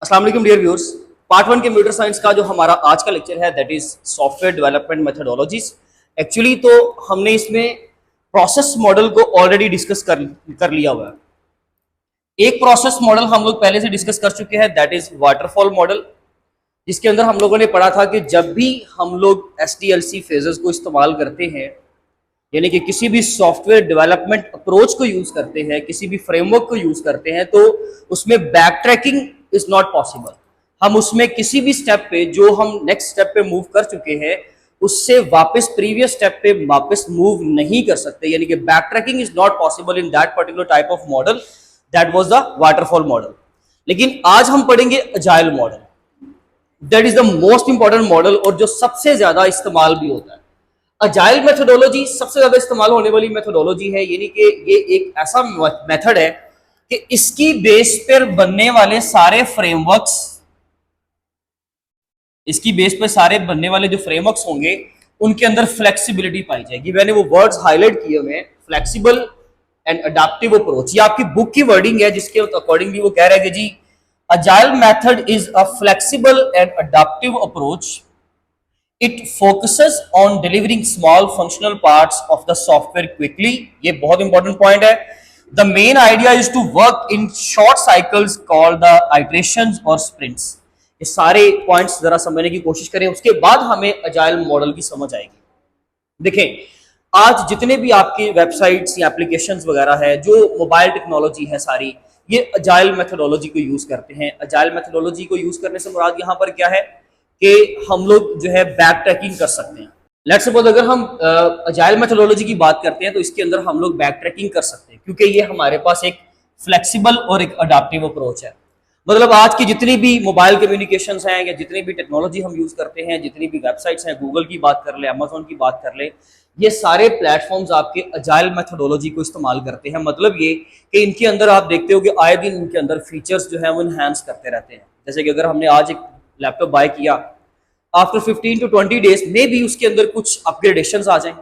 अस्सलाम वालेकुम dear viewers. Part one computer science का जो हमारा आज का लेक्चर है that is software development methodologies. Actually तो हमने इसमें प्रोसेस मॉडल को ऑलरेडी डिस्कस कर लिया हुआ है। एक प्रोसेस मॉडल हम लोग पहले से डिस्कस कर चुके हैं दैट इज वाटरफॉल मॉडल, जिसके अंदर हम लोगों ने पढ़ा था कि जब भी हम लोग SDLC फेजेस को इस्तेमाल करते हैं, यानी कि किसी भी सॉफ्टवेयर डेवलपमेंट अप्रोच को यूज करते हैं, किसी भी फ्रेमवर्क को यूज करते हैं, तो उसमें back tracking is not possible. हम उसमें किसी भी स्टेप पे जो हम नेक्स्ट स्टेप पे मूव कर चुके हैं उससे वापस प्रीवियस स्टेप पे वापस मूव नहीं कर सकते, यानी कि back tracking is not possible in that particular type of model. That was the waterfall model. लेकिन आज हम पढ़ेंगे agile model. That is the most important model और जो सबसे ज्यादा इस्तेमाल भी होता है। अजाइल मेथोडोलॉजी सबसे ज्यादा इस्तेमाल होने वाली मेथोडोलॉजी है, यानी कि ये एक ऐसा मेथड है कि इसकी बेस पर बनने वाले सारे फ्रेमवर्क्स, इसकी बेस पर सारे बनने वाले जो फ्रेमवर्क्स होंगे उनके अंदर फ्लेक्सिबिलिटी पाई जाएगी। मैंने वो वर्ड्स हाईलाइट किए हुए हैं, फ्लेक्सिबल एंड अडेप्टिव अप्रोच। ये आपकी बुक की वर्डिंग है जिसके अकॉर्डिंगली वो कह रहे हैं कि जी agile method is a flexible and adaptive approach. It focuses on delivering small functional parts of the software quickly. ये बहुत इंपॉर्टेंट पॉइंट है। The main idea is to work in short cycles called the iterations or sprints. ये सारे points जरा समझने की कोशिश करें, उसके बाद हमें अजाइल मॉडल की समझ आएगी। देखें, आज जितने भी आपकी वेबसाइट्स या एप्लीकेशंस वगैरह है, जो मोबाइल टेक्नोलॉजी है सारी, ये अजाइल मेथोडोलॉजी को यूज करते हैं। अजाइल मेथोडोलॉजी को यूज करने से मुराद यहाँ पर क्या है कि हम लोग जो है बैक ट्रैकिंग कर सकते हैं। लेट्स सपोज अगर हम अजाइल मेथोडोलॉजी की बात करते हैं तो इसके अंदर हम लोग बैक ट्रैकिंग कर सकते हैं, क्योंकि ये हमारे पास एक फ्लेक्सिबल और एक अडेप्टिव अप्रोच है। मतलब आज की जितनी भी मोबाइल कम्युनिकेशंस हैं या जितनी भी टेक्नोलॉजी हम यूज करते हैं, जितनी भी वेबसाइट्स हैं, गूगल की बात कर ले, अमेजोन की बात कर ले, ये सारे प्लेटफॉर्म्स आपके अजाइल मेथोडोलॉजी को इस्तेमाल करते हैं। मतलब ये कि इनके अंदर आप देखते हो कि आए दिन इनके अंदर फीचर्स जो है वो इनहेंस करते रहते हैं। जैसे कि अगर हमने आज एक लैपटॉप बाय किया, आफ्टर 15 to 20 डेज में भी उसके अंदर कुछ अपग्रेडेशंस आ जाएं,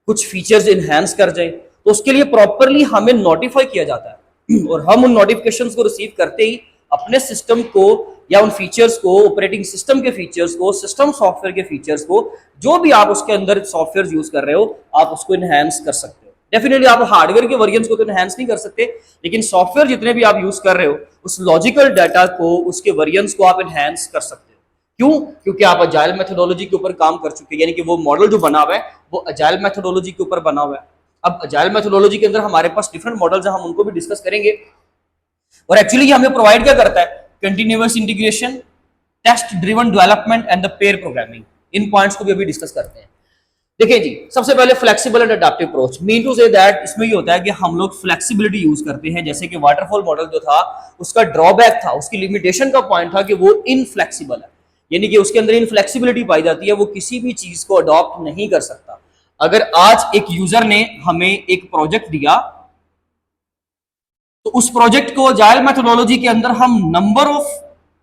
कुछ फीचर्स इनहेंस कर जाएं, तो उसके लिए प्रॉपरली हमें नोटिफाई किया जाता है और हम उन नोटिफिकेशंस को रिसीव करते ही अपने सिस्टम को या उन फीचर्स को, ऑपरेटिंग सिस्टम के फीचर्स को, सिस्टम सॉफ्टवेयर के फीचर्स को, जो भी आप उसके अंदर सॉफ्टवेयर यूज कर रहे हो, आप उसको इनहेंस कर सकते हो। डेफिनेटली आप हार्डवेयर के वर्जन्स को तो इनहेंस नहीं कर सकते, लेकिन सॉफ्टवेयर जितने भी आप यूज कर रहे हो उस लॉजिकल डाटा को, उसके वर्जन्स को आप इनहेंस कर सकते हो। क्यों? क्योंकि आप अजाइल मेथोडोलॉजी के ऊपर काम कर चुके हैं, यानी कि वो मॉडल जो बना हुआ है वो अजाइल मेथोडोलॉजी के ऊपर बना हुआ है। अब अजाइल मेथोडोलॉजी के अंदर हमारे पास डिफरेंट मॉडल्स हैं, हम उनको भी डिस्कस करेंगे। और एक्चुअली ये हमें प्रोवाइड क्या करता है? Continuous integration, test driven development and the pair programming. इन पॉइंट्स को भी अभी डिस्कस करते हैं। देखिए जी, सबसे पहले flexible and adaptive approach. Mean to say that इसमें ये होता है कि हम लोग फ्लेक्सिबिलिटी यूज करते हैं। जैसे कि वाटरफॉल मॉडल जो था उसका ड्रॉबैक था, उसकी लिमिटेशन का पॉइंट था कि वो इनफ्लेक्सिबल है, यानी कि उसके अंदर इनफ्लेक्सिबिलिटी पाई जाती है, वो किसी भी चीज को अडॉप्ट नहीं कर सकता। अगर आज एक यूजर ने हमें एक प्रोजेक्ट दिया तो उस प्रोजेक्ट को अजाइल मेथोडोलॉजी के अंदर हम नंबर ऑफ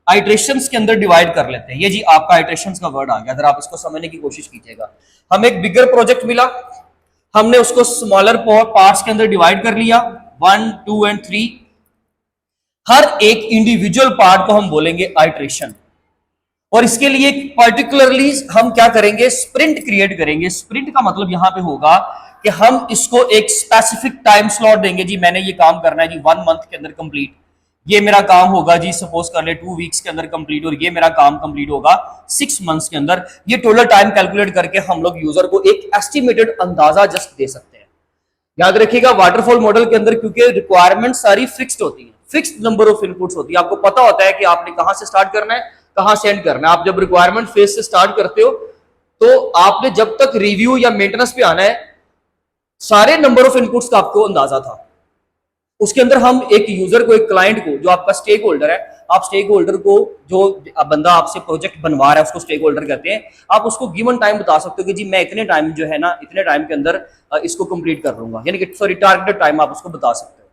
आइट्रेशंस के अंदर डिवाइड कर लेते हैं। ये जी आपका आइट्रेशंस का वर्ड आ गया, अगर आप इसको समझने की कोशिश कीजिएगा। हमें एक बिगर प्रोजेक्ट मिला, हमने उसको स्मॉलर पार्ट्स के अंदर डिवाइड कर लिया, 1, 2 and 3। हर एक इंडिविजुअल पार्ट को हम बोलेंगे आइट्रेशन, और इसके लिए पर्टिकुलरली हम क्या करेंगे? स्प्रिंट क्रिएट करेंगे। स्प्रिंट का मतलब यहां पे होगा कि हम इसको एक स्पेसिफिक टाइम स्लॉट देंगे। जी मैंने ये काम करना है जी 1 मंथ के अंदर कंप्लीट, ये मेरा काम होगा जी सपोज कर ले 2 वीक्स के अंदर कंप्लीट, और ये मेरा काम कंप्लीट होगा 6 मंथ्स के अंदर। ये टोटल टाइम कैलकुलेट करके हम लोग यूजर को एक एस्टिमेटेड अंदाजा जस्ट दे सकते हैं। याद रखिएगा वाटरफॉल मॉडल के अंदर क्योंकि रिक्वायरमेंट सारी फिक्स्ड होती है, फिक्स्ड नंबर ऑफ इनपुट्स होती है। आपको पता होता है कि आपने कहां से स्टार्ट करना है, कहां से एंड करना है। आप जब रिक्वायरमेंट फेज से स्टार्ट करते हो तो आपने जब तक रिव्यू या मेंटेनेंस पे आना है, सारे नंबर ऑफ इनपुट्स का आपको अंदाजा था। उसके अंदर हम एक यूजर को, एक क्लाइंट को, जो आपका स्टेक होल्डर है, आप स्टेक होल्डर को, जो बंदा आपसे प्रोजेक्ट बनवा रहा है उसको स्टेक होल्डर कहते हैं, आप उसको गिवन टाइम बता सकते हो कि जी मैं इतने टाइम जो है ना, इतने टाइम के अंदर इसको कंप्लीट कर लूंगा, यानी कि सॉरी टारगेटेड टाइम आप उसको बता सकते हो।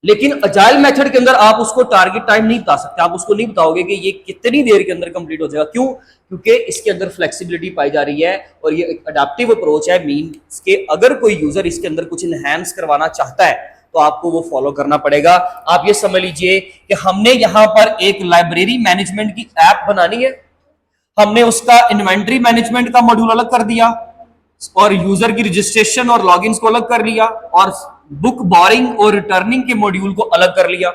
लेकिन अजाइल मेथड के अंदर आप उसको टारगेट टाइम नहीं बता सकते, आप उसको नहीं बताओगे कि ये कितनी देर के अंदर कंप्लीट हो जाएगा। क्यों? क्योंकि इसके अंदर फ्लेक्सिबिलिटी पाई जा रही है और ये एक अडेप्टिव अप्रोच है। मीन के अगर कोई यूजर इसके अंदर कुछ इनहेंस करवाना चाहता है तो आपको वो फॉलो करना पड़ेगा। आप ये समझ लीजिए कि हमने यहां पर एक लाइब्रेरी मैनेजमेंट की ऐप बनानी है, हमने उसका इन्वेंटरी मैनेजमेंट का मॉड्यूल अलग कर दिया और यूजर की रजिस्ट्रेशन और लॉगिन्स को अलग कर लिया और बुक बोरिंग और रिटर्निंग के मॉड्यूल को अलग कर लिया।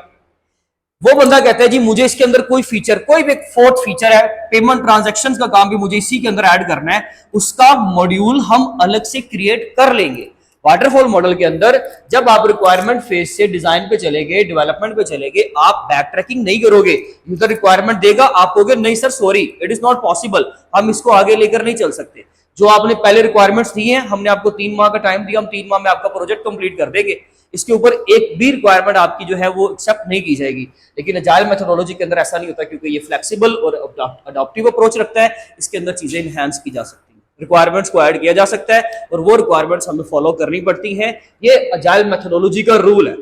वो बंदा कहता है जी मुझे इसके अंदर कोई फीचर, कोई भी फोर्थ फीचर है, पेमेंट ट्रांजैक्शंस का काम भी मुझे इसी के अंदर ऐड करना है, उसका मॉड्यूल हम अलग से क्रिएट कर लेंगे। वाटरफॉल मॉडल के अंदर जब आप रिक्वायरमेंट फेज से डिजाइन पे चले गए, डेवलपमेंट पे चले गए, आप बैक ट्रैकिंग नहीं करोगे। यूजर रिक्वायरमेंट देगा, आप कहोगे नहीं sir sorry it is not possible, हम इसको आगे लेकर नहीं चल सकते। जो आपने पहले रिक्वायरमेंट्स दी हैं, हमने आपको 3 माह का टाइम दिया, हम 3 माह में आपका प्रोजेक्ट कंप्लीट कर देंगे, इसके ऊपर एक भी रिक्वायरमेंट आपकी जो है वो एक्सेप्ट नहीं की जाएगी। लेकिन अजाइल मेथोडोलॉजी के अंदर ऐसा नहीं होता, क्योंकि ये फ्लेक्सिबल और अडॉप्टिव अप्रोच रखता है। इसके अंदर चीजें इनहैंस की जा सकती हैं, रिक्वायरमेंट्स को ऐड किया जा सकता है और वो रिक्वायरमेंट्स हमें फॉलो करनी पड़ती हैं। ये अजाइल मेथोडोलॉजी का रूल है,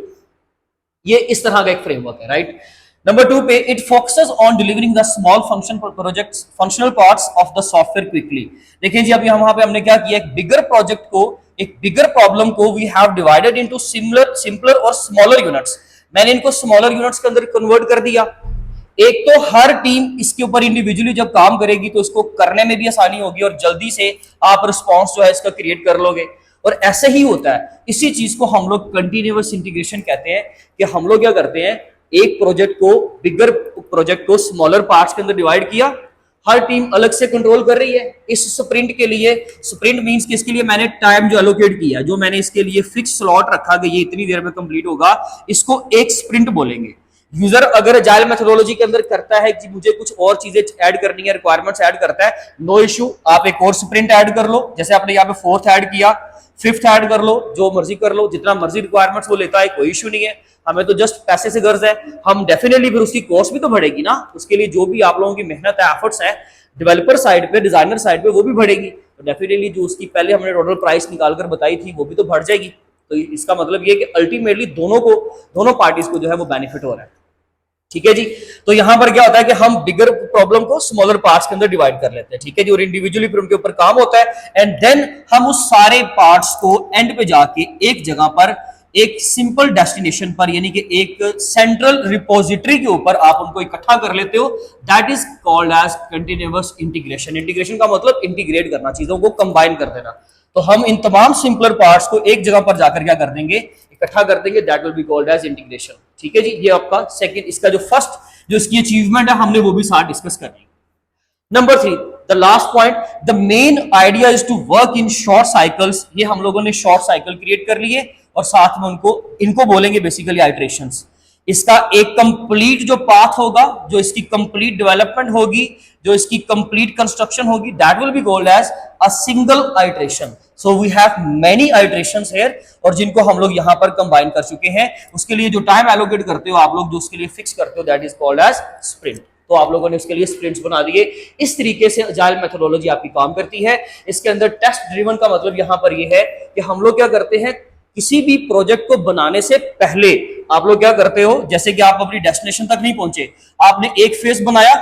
ये इस तरह का एक फ्रेमवर्क है, राइट। नंबर 2 पे it focuses on delivering the small function projects functional parts of the software quickly. देखिए जी, अब यहाँ पे हमने क्या किया, एक बिगर प्रोजेक्ट को, एक बिगर प्रॉब्लम को we have divided into simpler और स्मॉलर यूनिट्स। मैंने इनको स्मॉलर यूनिट्स के अंदर कन्वर्ट कर दिया। एक तो हर टीम इसके ऊपर इंडिविजुअली जब काम करेगी तो इसको करने में भी आसानी होगी और जल्दी से आप रिस्पॉन्स जो है इसका क्रिएट कर लोगे। और ऐसे ही होता है, इसी चीज को हम लोग कंटिन्यूअस इंटीग्रेशन कहते हैं, कि हम लोग क्या करते हैं, एक प्रोजेक्ट को, बिगर प्रोजेक्ट को स्मॉलर पार्ट्स के अंदर डिवाइड किया, हर टीम अलग से कंट्रोल कर रही है। इस स्प्रिंट के लिए, स्प्रिंट मींस कि इसके लिए मैंने टाइम जो एलोकेट किया, जो मैंने इसके लिए फिक्स स्लॉट रखा कि ये इतनी देर में कंप्लीट होगा, इसको एक स्प्रिंट बोलेंगे। यूजर अगर अजाइल मेथोडोलॉजी के अंदर करता है कि मुझे कुछ और चीजें ऐड करनी है, रिक्वायरमेंट्स ऐड करता है, नो इशू, आप एक और स्प्रिंट ऐड कर लो। जैसे आपने यहाँ पे 4th ऐड किया, 5th ऐड कर लो, जो मर्जी कर लो, जितना मर्जी रिक्वायरमेंट्स वो लेता है, कोई इशू नहीं है। हमें तो जस्ट पैसे से गर्ज है, हम डेफिनेटली फिर उसकी कॉस्ट भी तो बढ़ेगी ना, उसके लिए जो भी आप लोगों की मेहनत है, एफर्ट्स है, डेवलपर साइड पे, डिजाइनर साइड पे, वो भी बढ़ेगी। तो डेफिनेटली जो उसकी पहले हमने टोटल प्राइस निकालकर बताई थी वो भी तो बढ़ जाएगी। तो इसका मतलब ये कि अल्टीमेटली दोनों पार्टीज को जो है वो बेनिफिट हो रहा है। ठीक है जी। तो यहां पर क्या होता है कि हम बिगर प्रॉब्लम को स्मॉलर पार्ट्स के अंदर डिवाइड कर लेते हैं, ठीक है जी, और इंडिविजुअली फिर उनके ऊपर काम होता है। एंड देन हम उस सारे पार्ट्स को एंड पे जाके एक जगह पर, एक सिंपल डेस्टिनेशन पर, यानी कि एक सेंट्रल रिपोजिटरी के ऊपर आप उनको इकट्ठा कर लेते हो। That is called as continuous integration. Integration का मतलब इंटीग्रेट करना, चीजों को कंबाइन कर देना। तो हम इन तमाम सिंपलर पार्ट्स को एक जगह पर जाकर क्या कर देंगे, इकट्ठा कर देंगे। That will be called as integration. ठीक है जी, ये आपका सेकंड, इसका जो फर्स्ट जो इसकी अचीवमेंट है हमने वो भी साथ डिस्कस करनी। Number 3, the last point, the main idea is to work in short cycles. ये हम लोगों ने शॉर्ट साइकिल क्रिएट कर लिए और साथ में इनको बोलेंगे बेसिकली आइटरेशंस। इसका एक कंप्लीट जो पाथ होगा, जो इसकी कंप्लीट डेवलपमेंट होगी, जो इसकी कंप्लीट कंस्ट्रक्शन होगी, that will be called as a single iteration. So we have many iterations here, और जिनको हम लोग यहां पर कंबाइन कर चुके हैं। उसके लिए जो टाइम एलोकेट करते हो आप लोग, जो उसके लिए फिक्स करते हो, that is called as sprint. तो आप लोगों ने उसके लिए स्प्रिंट्स बना दिए। इस तरीके से अजाइल मेथोडोलॉजी आपकी काम करती है। इसके अंदर टेस्ट ड्रिवन का मतलब यहां पर यह है कि हम लोग क्या करते हैं, किसी भी प्रोजेक्ट को बनाने से पहले आप लोग क्या करते हो, जैसे कि आप अपनी डेस्टिनेशन तक नहीं पहुंचे, आपने एक फेज बनाया,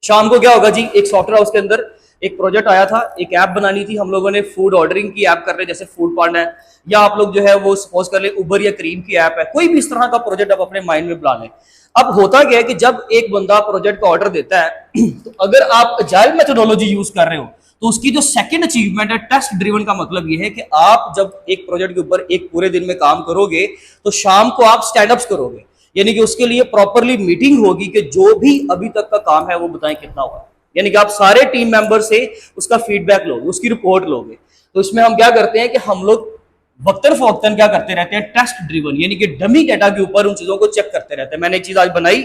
शाम को क्या होगा जी, एक सॉफ्टवेयर हाउस के अंदर एक प्रोजेक्ट आया था, एक ऐप बनानी थी हम लोगों ने, फूड ऑर्डरिंग की ऐप कर रहे, जैसे फूड पांडा है, या आप लोग जो है वो सपोज कर ले उबर या क्रीम की ऐप है, कोई भी इस तरह का प्रोजेक्ट आप अपने माइंड में प्लान लें। अब होता क्या है कि जब एक बंदा प्रोजेक्ट का ऑर्डर देता है तो अगर आप अजाइल मेथोडोलॉजी यूज कर रहे हो तो उसकी जो सेकंड अचीवमेंट है टेस्ट ड्रिवन का मतलब ये है कि आप जब एक प्रोजेक्ट के ऊपर एक पूरे दिन में काम करोगे तो शाम को आप स्टैंड अप्स करोगे, यानी कि उसके लिए प्रॉपरली मीटिंग होगी कि जो भी अभी तक का काम है वो बताएं कितना हुआ, यानी कि आप सारे टीम मेंबर से उसका फीडबैक लोगे, उसकी रिपोर्ट लोगे। तो इसमें हम क्या करते हैं कि हम लोग वक्तन फवक्तन क्या करते रहते हैं, टेस्ट ड्रिवन, यानी कि डमी डेटा के ऊपर उन चीजों को चेक करते रहते हैं। मैंने एक चीज आज बनाई,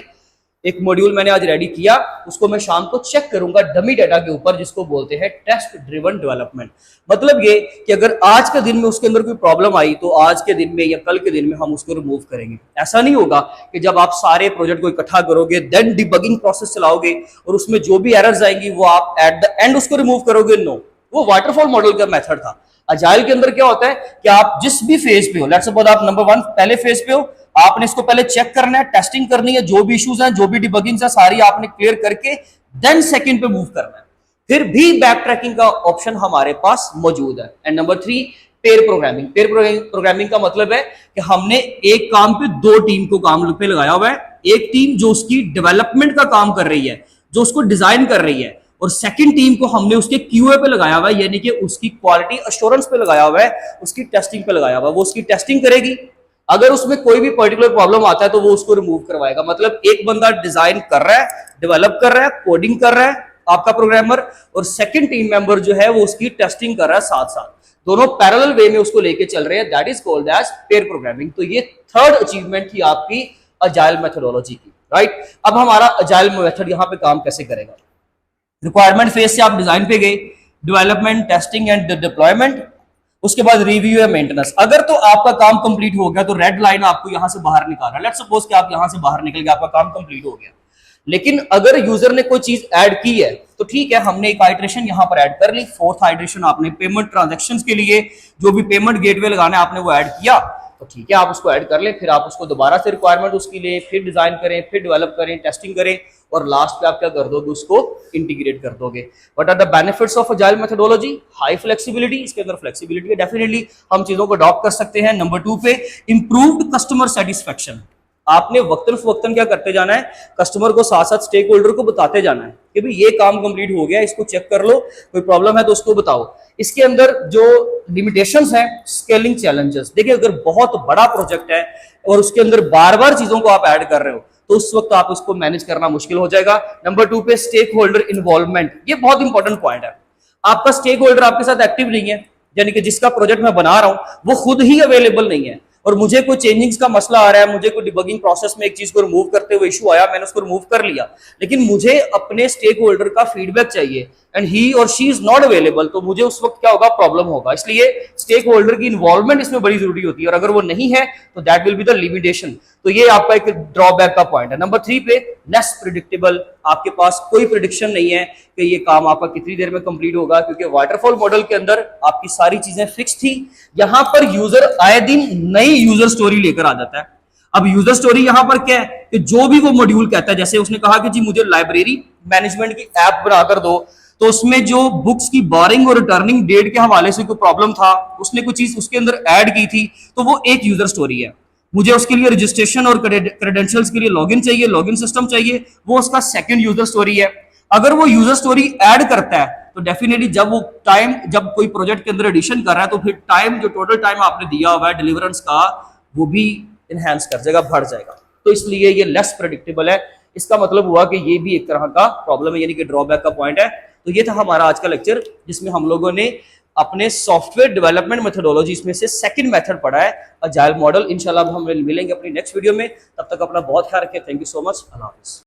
एक मॉड्यूल मैंने आज रेडी किया, उसको मैं शाम को चेक करूंगा डमी डेटा के ऊपर, जिसको बोलते हैं टेस्ट ड्रिवन डेवलपमेंट। मतलब ये कि अगर आज के दिन में उसके अंदर कोई प्रॉब्लम आई तो आज के दिन में या कल के दिन में हम उसको रिमूव करेंगे। ऐसा नहीं होगा कि जब आप सारे प्रोजेक्ट को इकट्ठा करोगे देन डिबगिंग प्रोसेस चलाओगे और उसमें जो भी एरर्स आएंगी वो आप एट द एंड उसको रिमूव करोगे। नो, वो वाटरफॉल मॉडल का मेथड था। अजाइल के अंदर क्या होता है कि आप जिस भी फेज पे हो, लेट्स सपोज आप नंबर 1 पहले फेज पे हो, आपने इसको पहले चेक करना है, टेस्टिंग करनी है, जो भी इश्यूज हैं, जो भी डिबगिंग्स है, सारी आपने क्लियर करके देन सेकंड पे मूव करना है। फिर भी बैक ट्रैकिंग का ऑप्शन हमारे पास मौजूद है। And number 3, pair programming. Pair programming का मतलब है कि हमने एक काम पे दो टीम को काम पे लगाया हुआ है। एक टीम जो उसकी डेवलपमेंट का काम कर रही है, जो उसको डिजाइन कर रही है, और सेकंड टीम को हमने उसके क्यूए पे लगाया हुआ है, यानी कि उसकी क्वालिटी अश्योरेंस पे लगाया हुआ है, उसकी टेस्टिंग पे लगाया हुआ है। वो उसकी टेस्टिंग करेगी, अगर उसमें कोई भी पर्टिकुलर प्रॉब्लम आता है तो वो उसको रिमूव करवाएगा। मतलब एक बंदा डिजाइन कर रहा है, डेवलप कर रहा है, कोडिंग कर रहा है आपका प्रोग्रामर, और सेकंड टीम मेंबर जो है वो उसकी टेस्टिंग कर रहा है साथ साथ। दोनों पैरेलल वे में उसको लेके चल रहे हैं। That is called as pair programming. तो ये थर्ड अचीवमेंट थी आपकी अजाइल मेथोडोलॉजी की, राइट। अब हमारा अजाइल मेथड यहां पे काम कैसे करेगा? रिक्वायरमेंट फेज से आप डिजाइन पे गए, डेवलपमेंट, टेस्टिंग एंड डिप्लॉयमेंट, उसके बाद रिव्यू या मेंटेनेंस। अगर तो आपका काम कंप्लीट हो गया तो रेड लाइन आपको यहां से बाहर निकाल रहा है। लेट्स सपोज कि आप यहां से बाहर निकल गए, आपका काम कंप्लीट हो गया। लेकिन अगर यूजर ने कोई चीज ऐड की है तो ठीक है, हमने एक आइट्रेशन यहां पर ऐड कर ली। फोर्थ आइट्रेशन आपने पेमेंट ट्रांजैक्शंस के लिए जो भी पेमेंट गेटवे लगाना है आपने वो ऐड किया, तो ठीक है, आप उसको ऐड कर लें। फिर आप उसको दोबारा से रिक्वायरमेंट उसके लिए फिर डिजाइन करें, फिर डेवलप करें, टेस्टिंग करें, और लास्ट पे आप क्या कर दोगे? उसको इंटीग्रेट कर दोगे। What are the benefits of agile methodology? High flexibility, इसके अंदर फ्लेक्सिबिलिटी है, डेफिनेटली हम चीजों को अडॉप्ट कर सकते हैं। नंबर 2 पे इंप्रूव्ड कस्टमर सेटिस्फेक्शन। आपने वक्तन फवक्तन क्या करते जाना है? कस्टमर को साथ साथ स्टेक होल्डर को बताते जाना है कि भाई ये काम कंप्लीट हो गया, इसको चेक कर लो, कोई प्रॉब्लम है तो उसको बताओ। इसके अंदर जो लिमिटेशंस हैं, स्केलिंग चैलेंजेस। देखिए, अगर बहुत बड़ा प्रोजेक्ट है और उसके अंदर बार बार चीजों को आप ऐड कर रहे हो तो उस वक्त आप उसको मैनेज करना मुश्किल हो जाएगा। नंबर 2 पे स्टेक होल्डर इन्वॉल्वमेंट, ये बहुत इंपॉर्टेंट पॉइंट है। आपका स्टेक होल्डर आपके साथ एक्टिव नहीं है, यानी कि जिसका प्रोजेक्ट मैं बना रहा हूं वो खुद ही अवेलेबल नहीं है, और मुझे कोई चेंजिंग्स का मसला आ रहा है, मुझे कोई डिबगिंग प्रोसेस में एक चीज को रिमूव करते हुए इशू आया, मैंने उसको रिमूव कर लिया, लेकिन मुझे अपने स्टेक होल्डर का फीडबैक चाहिए एंड ही और शी इज नॉट अवेलेबल, तो मुझे उस वक्त क्या होगा? प्रॉब्लम होगा। इसलिए स्टेक होल्डर की इन्वॉल्वमेंट इसमें बड़ी जरूरी होती है, और अगर वो नहीं है तो that will be the limitation. तो ये आपका एक ड्रॉबैक का पॉइंट है। नंबर 3 पे लेस प्रिडिक्टेबल, आपके पास कोई प्रिडिक्शन नहीं है कि ये काम आपका कितनी देर में कंप्लीट होगा, क्योंकि वाटरफॉल मॉडल के अंदर आपकी सारी चीजें फिक्स थी। यहां पर यूजर आए दिन नई यूजर स्टोरी लेकर आ जाता है। अब यूजर स्टोरी यहां पर क्या है कि जो भी वो मॉड्यूल कहता है, जैसे उसने कहा कि जी मुझे लाइब्रेरी मैनेजमेंट की ऐप बनाकर दो, तो उसमें जो बुक्स की बारिंग और रिटर्निंग डेट के हवाले से कोई प्रॉब्लम था, उसने कोई चीज उसके अंदर ऐड की थी, तो वो एक यूजर स्टोरी है। मुझे उसके लिए रजिस्ट्रेशन और क्रेडेंशियल्स के लिए लॉगिन चाहिए, लॉगिन सिस्टम चाहिए, वो उसका सेकंड यूजर स्टोरी है। अगर वो यूजर स्टोरी ऐड करता है तो डेफिनेटली जब कोई प्रोजेक्ट के अंदर एडिशन कर रहा है तो फिर टाइम, जो टोटल टाइम आपने दिया हुआ है डिलीवरेंस का, वो भी इनहेंस कर जाएगा, बढ़ जाएगा। तो इसलिए ये लेस प्रेडिक्टेबल है। इसका मतलब हुआ कि ये भी एक तरह का प्रॉब्लम है, यानी कि ड्रॉबैक का पॉइंट है। तो ये था हमारा आज का लेक्चर, जिसमें हम लोगों ने अपने सॉफ्टवेयर डेवलपमेंट मेथोडोलॉजीज में से सेकंड मेथड पढ़ा है, अजाइल मॉडल। इंशाल्लाह हम मिलेंगे अपनी नेक्स्ट वीडियो में, तब तक अपना बहुत ख्याल रखें। Thank you so much. अल्लाह हाफिज़।